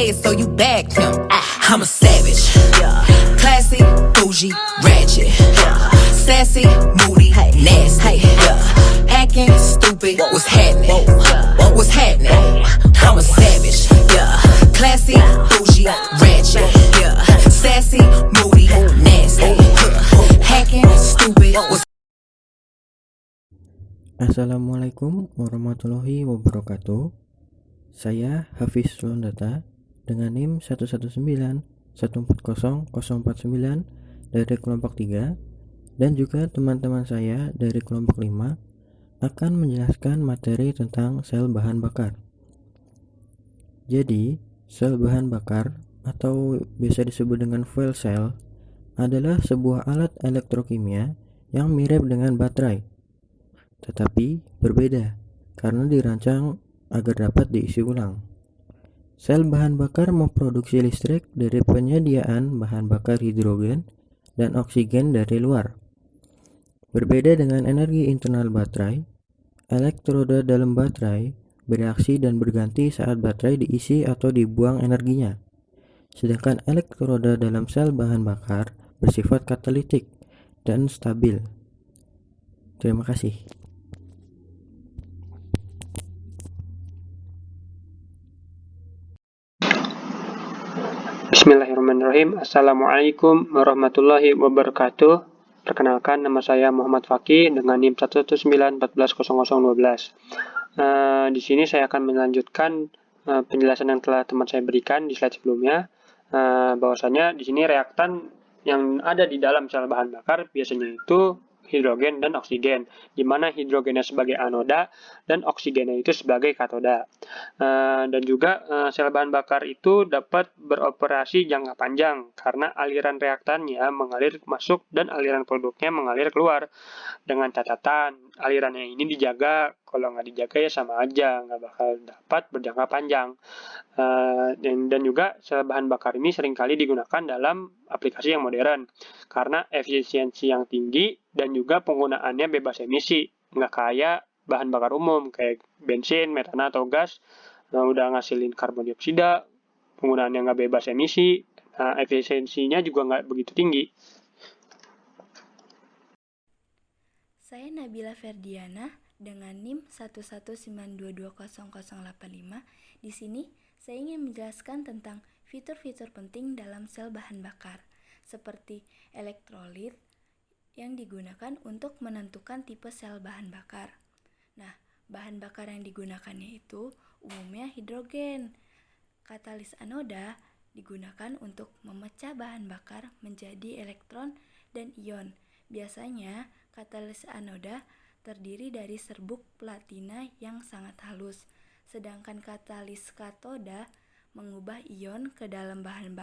ass, so you bagged him. I'm a savage, classy, bougie, ratchet, sassy, moody, nasty, acting stupid. What's happening? What's happening? I'm a savage, classy, bougie, ratchet, sassy, moody, nasty, hacking stupid. Assalamualaikum warahmatullahi wabarakatuh. Saya Hafiz Londata dengan NIM 119140049 dari kelompok 3 dan juga teman-teman saya dari kelompok 5 akan menjelaskan materi tentang sel bahan bakar. Jadi, sel bahan bakar atau biasa disebut dengan fuel cell adalah sebuah alat elektrokimia yang mirip dengan baterai, tetapi berbeda karena dirancang agar dapat diisi ulang. Sel bahan bakar memproduksi listrik dari penyediaan bahan bakar hidrogen dan oksigen dari luar. Berbeda dengan energi internal baterai, elektroda dalam baterai bereaksi dan berganti saat baterai diisi atau dibuang energinya. Sedangkan elektroda dalam sel bahan bakar bersifat katalitik dan stabil. Terima kasih. Bismillahirrahmanirrahim. Assalamualaikum warahmatullahi wabarakatuh. Perkenalkan, nama saya Muhammad Fakih dengan NIM 191414012. Di sini saya akan melanjutkan penjelasan yang telah teman saya berikan di slide sebelumnya. Bahwasanya di sini reaktan yang ada di dalam sel bahan bakar biasanya itu hidrogen dan oksigen, di mana hidrogennya sebagai anoda dan oksigennya itu sebagai katoda. Dan juga sel bahan bakar itu dapat beroperasi jangka panjang karena aliran reaktannya mengalir masuk dan aliran produknya mengalir keluar. Dengan catatan alirannya ini dijaga, kalau nggak dijaga ya sama aja, nggak bakal dapat berjangka panjang. Dan juga sel bahan bakar ini seringkali digunakan dalam aplikasi yang modern karena efisiensi yang tinggi dan juga penggunaannya bebas emisi, nggak kayak bahan bakar umum kayak bensin, metana atau gas. Udah ngasilin karbon dioksida, penggunaannya nggak bebas emisi, efisiensinya juga nggak begitu tinggi. Saya Nabila Ferdiana dengan NIM 119220085. Di sini saya ingin menjelaskan tentang fitur-fitur penting dalam sel bahan bakar, seperti elektrolit yang digunakan untuk menentukan tipe sel bahan bakar. Nah, bahan bakar yang digunakannya itu umumnya hidrogen. Katalis anoda digunakan untuk memecah bahan bakar menjadi elektron dan ion. Biasanya katalis anoda terdiri dari serbuk platina yang sangat halus, sedangkan katalis katoda mengubah ion ke dalam bahan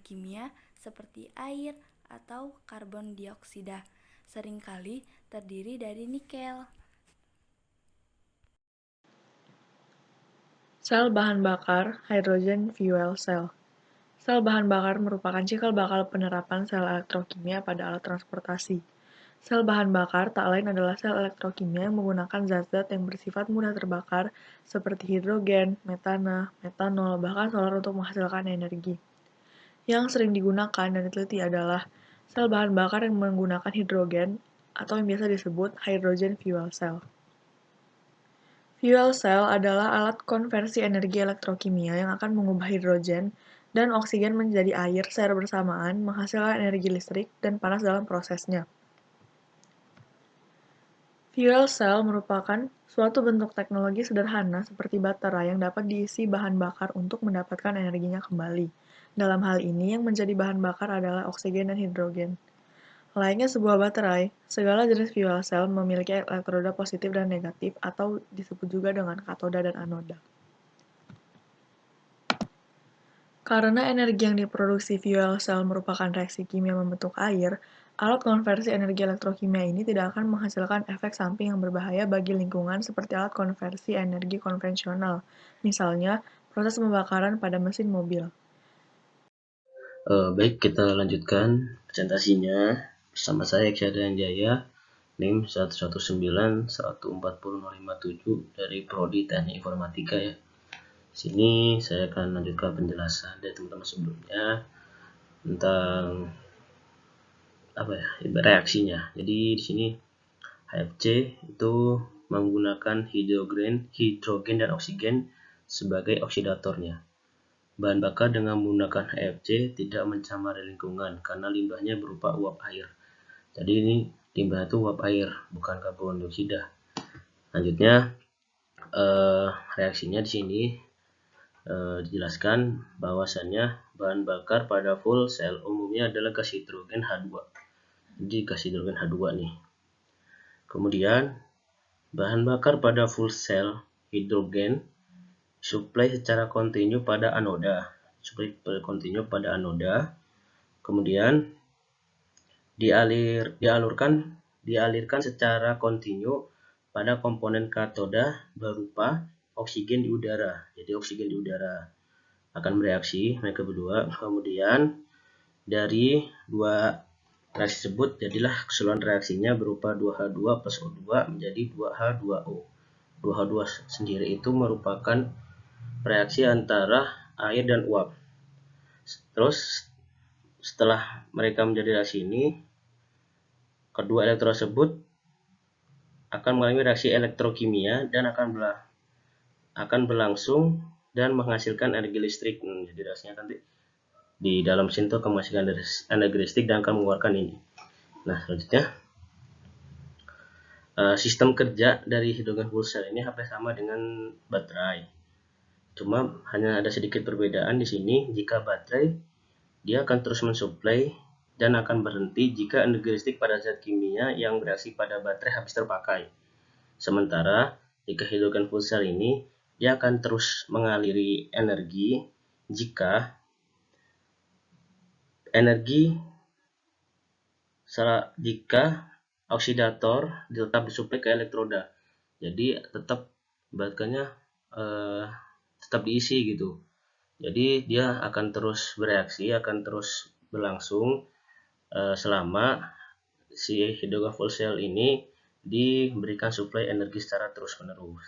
kimia seperti air atau karbon dioksida, seringkali terdiri dari nikel. Sel bahan bakar hydrogen fuel cell. Sel bahan bakar merupakan cikal bakal penerapan sel elektrokimia pada alat transportasi. Sel bahan bakar tak lain adalah sel elektrokimia yang menggunakan zat-zat yang bersifat mudah terbakar seperti hidrogen, metana, metanol, bahkan solar untuk menghasilkan energi. Yang sering digunakan dan diteliti adalah sel bahan bakar yang menggunakan hidrogen atau yang biasa disebut hydrogen fuel cell. Fuel cell adalah alat konversi energi elektrokimia yang akan mengubah hidrogen dan oksigen menjadi air secara bersamaan, menghasilkan energi listrik dan panas dalam prosesnya. Fuel cell merupakan suatu bentuk teknologi sederhana seperti baterai yang dapat diisi bahan bakar untuk mendapatkan energinya kembali. Dalam hal ini, yang menjadi bahan bakar adalah oksigen dan hidrogen. Layaknya sebuah baterai, segala jenis fuel cell memiliki elektroda positif dan negatif atau disebut juga dengan katoda dan anoda. Karena energi yang diproduksi fuel cell merupakan reaksi kimia membentuk air, alat konversi energi elektrokimia ini tidak akan menghasilkan efek samping yang berbahaya bagi lingkungan seperti alat konversi energi konvensional, misalnya proses pembakaran pada mesin mobil. Baik, kita lanjutkan presentasinya bersama saya Eksyadran Jaya, NIM 119140057 dari Prodi Teknik Informatika ya. Sini saya akan lanjutkan penjelasan dari teman-teman sebelumnya tentang reaksinya. Jadi di sini HFC itu menggunakan hidrogen dan oksigen sebagai oksidatornya. Bahan bakar dengan menggunakan HFC tidak mencemari lingkungan karena limbahnya berupa uap air. Jadi ini limbah itu uap air, bukan karbon dioksida. Lanjutnya reaksinya di sini dijelaskan bahwasannya bahan bakar pada full cell umumnya adalah gas hidrogen H2. Jadi gas hidrogen H2 nih. Kemudian bahan bakar pada full cell hidrogen supply secara kontinu pada anoda. Kemudian dialirkan secara kontinu pada komponen katoda berupa oksigen di udara. Jadi oksigen di udara akan bereaksi mereka berdua. Kemudian dari dua reaksi tersebut jadilah keseluruhan reaksinya berupa 2H2 plus O2 menjadi 2H2O. 2H2 sendiri itu merupakan reaksi antara air dan uap. Terus setelah mereka menjadi reaksi ini, kedua elektron tersebut akan mengalami reaksi elektrokimia dan akan berlangsung dan menghasilkan energi listrik. Jadi reaksinya nanti di dalam sini akan menghasilkan energi listrik dan akan mengeluarkan ini. Nah, selanjutnya sistem kerja dari hidrogen fuel cell ini hampir sama dengan baterai. Cuma hanya ada sedikit perbedaan di sini. Jika baterai dia akan terus mensuplai dan akan berhenti jika energi listrik pada zat kimia yang bereaksi pada baterai habis terpakai. Sementara jika hidrogen fuel cell ini dia akan terus mengaliri energi jika oksidator tetap disuplai ke elektroda. Jadi tetap baterainya tetap diisi gitu. Jadi dia akan terus bereaksi, akan terus berlangsung selama si hidrogen fuel cell ini diberikan suplai energi secara terus-menerus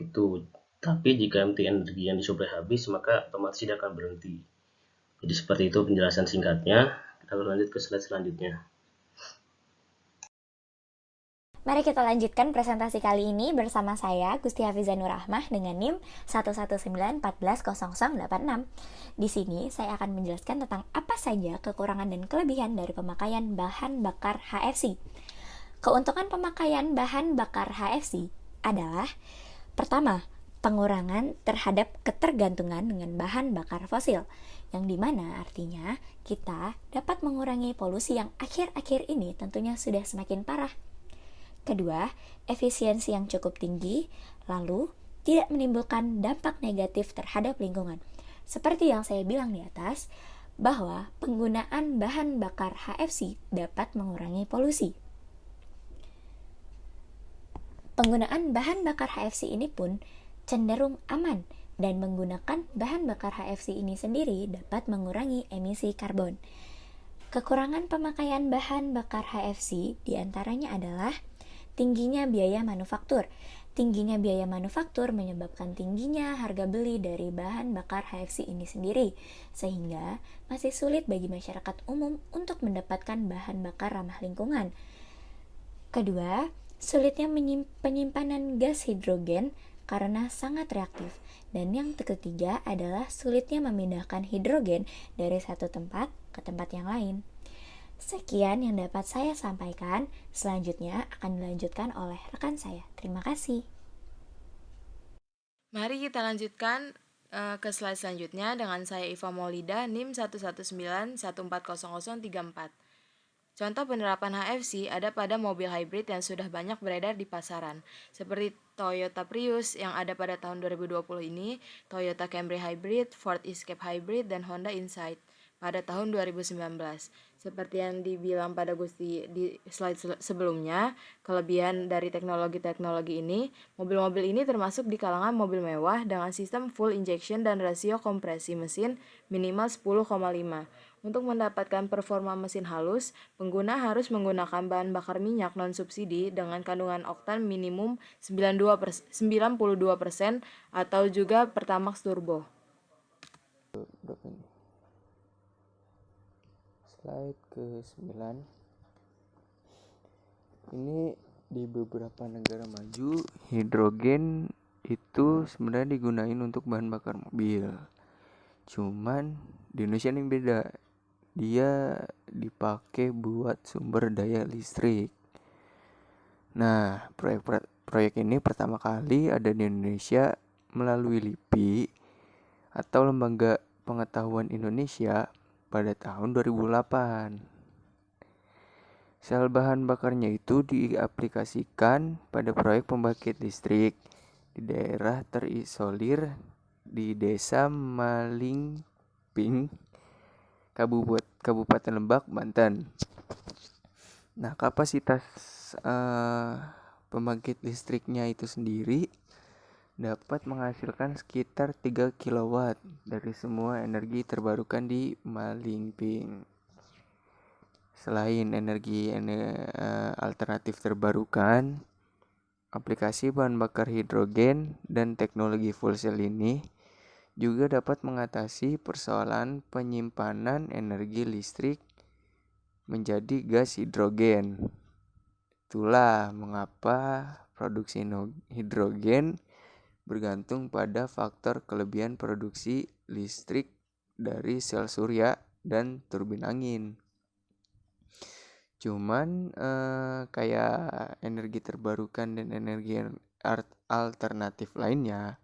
gitu. Tapi jika energi yang disuplai habis, maka otomatis dia akan berhenti. Jadi seperti itu penjelasan singkatnya. Kita lanjut ke slide selanjutnya. Mari kita lanjutkan presentasi kali ini bersama saya, Gusti Hafizah Nur Rahmah dengan NIM 119140086. Di sini saya akan menjelaskan tentang apa saja kekurangan dan kelebihan dari pemakaian bahan bakar HFC. Keuntungan pemakaian bahan bakar HFC adalah: pertama, pengurangan terhadap ketergantungan dengan bahan bakar fosil, yang dimana artinya kita dapat mengurangi polusi yang akhir-akhir ini tentunya sudah semakin parah. Kedua, efisiensi yang cukup tinggi, lalu tidak menimbulkan dampak negatif terhadap lingkungan. Seperti yang saya bilang di atas, bahwa penggunaan bahan bakar HFC dapat mengurangi polusi. Penggunaan bahan bakar HFC ini pun cenderung aman, dan menggunakan bahan bakar HFC ini sendiri dapat mengurangi emisi karbon. Kekurangan pemakaian bahan bakar HFC diantaranya adalah tingginya biaya manufaktur. Tingginya biaya manufaktur menyebabkan tingginya harga beli dari bahan bakar HFC ini sendiri, sehingga masih sulit bagi masyarakat umum untuk mendapatkan bahan bakar ramah lingkungan. Kedua, sulitnya penyimpanan gas hidrogen karena sangat reaktif. Dan yang ketiga adalah sulitnya memindahkan hidrogen dari satu tempat ke tempat yang lain. Sekian yang dapat saya sampaikan. Selanjutnya akan dilanjutkan oleh rekan saya. Terima kasih. Mari kita lanjutkan ke slide selanjutnya dengan saya Iva Maulida, NIM 119140034. Contoh penerapan HFC ada pada mobil hybrid yang sudah banyak beredar di pasaran, seperti Toyota Prius yang ada pada tahun 2020 ini, Toyota Camry Hybrid, Ford Escape Hybrid, dan Honda Insight pada tahun 2019. Seperti yang dibilang pada Gusti di slide sebelumnya, kelebihan dari teknologi-teknologi ini, mobil-mobil ini termasuk di kalangan mobil mewah dengan sistem full injection dan rasio kompresi mesin minimal 10,5. Untuk mendapatkan performa mesin halus, pengguna harus menggunakan bahan bakar minyak non-subsidi dengan kandungan oktan minimum 92% atau juga Pertamax Turbo. Slide ke-9. Ini di beberapa negara maju, hidrogen itu sebenarnya digunain untuk bahan bakar mobil. Cuman di Indonesia ini beda. Dia dipakai buat sumber daya listrik. Nah, proyek ini pertama kali ada di Indonesia melalui LIPI atau Lembaga Pengetahuan Indonesia pada tahun 2008. Sel bahan bakarnya itu diaplikasikan pada proyek pembangkit listrik di daerah terisolir di Desa Malingping, Kabupaten Lebak, Banten. Nah, kapasitas pembangkit listriknya itu sendiri dapat menghasilkan sekitar 3 kW dari semua energi terbarukan di Malingping. Selain energi alternatif terbarukan, aplikasi bahan bakar hidrogen dan teknologi fuel cell ini juga dapat mengatasi persoalan penyimpanan energi listrik menjadi gas hidrogen. Itulah mengapa produksi hidrogen bergantung pada faktor kelebihan produksi listrik dari sel surya dan turbin angin. Cuman kayak energi terbarukan dan energi alternatif lainnya,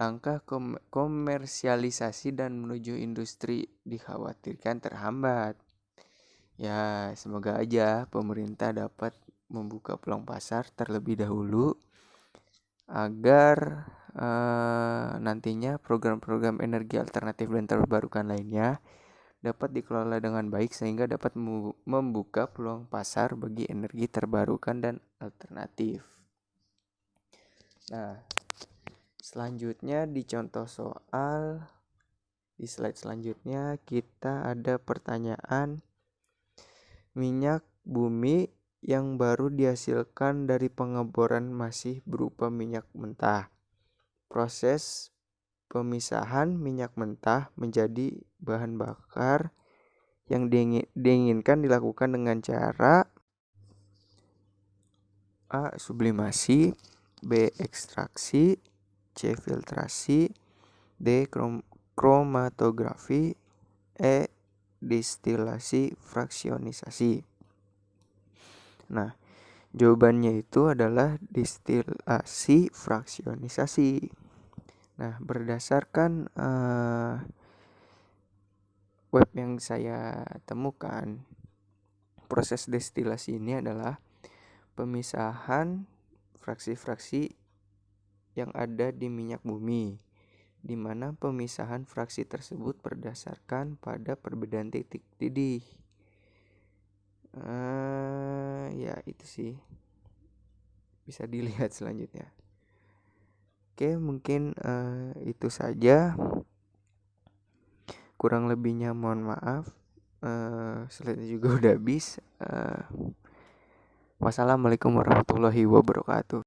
langkah komersialisasi dan menuju industri dikhawatirkan terhambat. Ya, semoga aja pemerintah dapat membuka peluang pasar terlebih dahulu agar nantinya program-program energi alternatif dan terbarukan lainnya dapat dikelola dengan baik sehingga dapat membuka peluang pasar bagi energi terbarukan dan alternatif. Nah, selanjutnya di contoh soal di slide selanjutnya kita ada pertanyaan minyak bumi yang baru dihasilkan dari pengeboran masih berupa minyak mentah. Proses pemisahan minyak mentah menjadi bahan bakar yang diinginkan dilakukan dengan cara A. Sublimasi, B. Ekstraksi, C. Filtrasi, D. Kromatografi, E. Distilasi fraksionisasi. Nah, jawabannya itu adalah distilasi fraksionisasi. Nah, berdasarkan web yang saya temukan, proses destilasi ini adalah pemisahan fraksi-fraksi yang ada di minyak bumi, di mana pemisahan fraksi tersebut berdasarkan pada perbedaan titik didih. Ya itu sih, bisa dilihat selanjutnya. Oke, mungkin itu saja. Kurang lebihnya mohon maaf. Slide juga udah habis. Wassalamualaikum warahmatullahi wabarakatuh.